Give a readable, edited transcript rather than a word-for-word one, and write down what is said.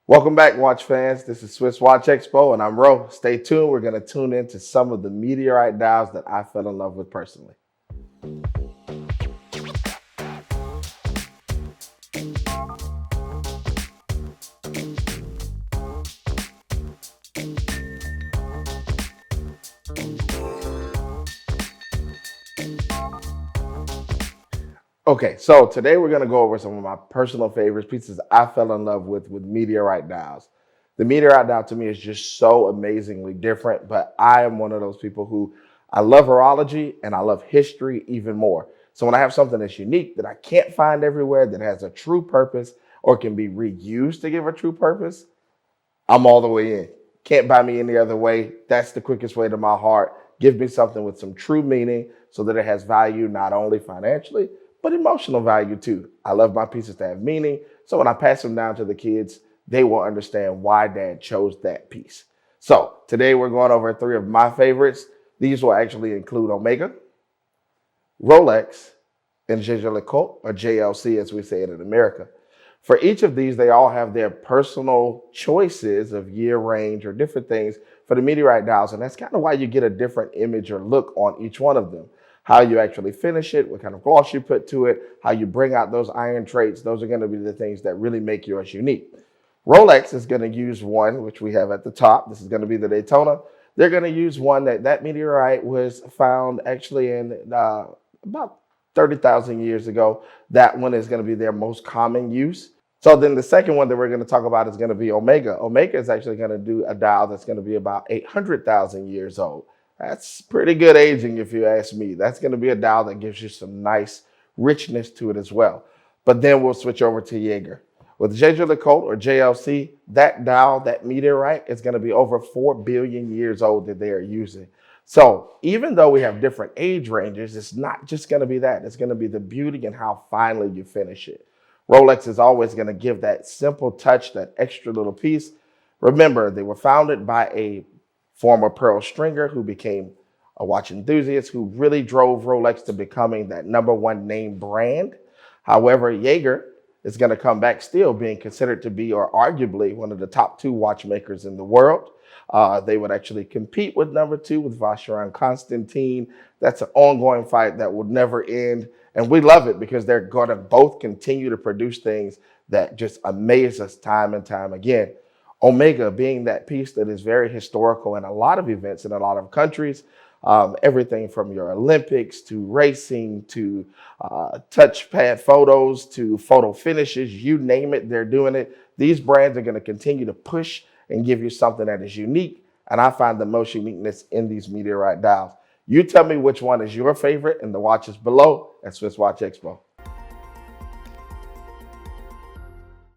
Welcome back, watch fans. This is Swiss Watch Expo, and I'm Ro. Stay tuned. We're going to tune into some of the meteorite dials that I fell in love with personally. Okay, so today we're going to go over some of my personal favorites, pieces I fell in love with meteorite dials. The meteorite dial to me is just so amazingly different, but I am one of those people who I love horology and I love history even more. So when I have something that's unique that I can't find everywhere, that has a true purpose or can be reused to give a true purpose, I'm all the way in. Can't buy me any other way. That's the quickest way to my heart. Give me something with some true meaning so that it has value, not only financially, but emotional value too. I love my pieces to have meaning. So when I pass them down to the kids, they will understand why dad chose that piece. So today we're going over three of my favorites. These will actually include Omega, Rolex, and Jaeger LeCoultre, or JLC as we say it in America. For each of these, they all have their personal choices of year range or different things for the meteorite dials. And that's kind of why you get a different image or look on each one of them. How you actually finish it, what kind of gloss you put to it, how you bring out those iron traits. Those are going to be the things that really make yours unique. Rolex is going to use one, which we have at the top. This is going to be the Daytona. They're going to use one that meteorite was found actually in about 30,000 years ago. That one is going to be their most common use. So then the second one that we're going to talk about is going to be Omega. Omega is actually going to do a dial that's going to be about 800,000 years old. That's pretty good aging if you ask me. That's going to be a dial that gives you some nice richness to it as well. But then we'll switch over to Jaeger. With Jaeger LeCoultre or JLC, that dial, that meteorite is going to be over 4 billion years old that they are using. So even though we have different age ranges, it's not just going to be that. It's going to be the beauty and how finely you finish it. Rolex is always going to give that simple touch, that extra little piece. Remember, they were founded by a former pearl stringer who became a watch enthusiast who really drove Rolex to becoming that #1 name brand. However, Jaeger is going to come back still being considered to be, or arguably, one of the top 2 watchmakers in the world. They would actually compete with #2 with Vacheron Constantin. That's an ongoing fight that will never end. And we love it because they're going to both continue to produce things that just amaze us time and time again. Omega being that piece that is very historical in a lot of events in a lot of countries, everything from your Olympics to racing to touchpad photos to photo finishes, you name it, they're doing it. These brands are going to continue to push and give you something that is unique. And I find the most uniqueness in these meteorite dials. You tell me which one is your favorite in the watches below at Swiss Watch Expo.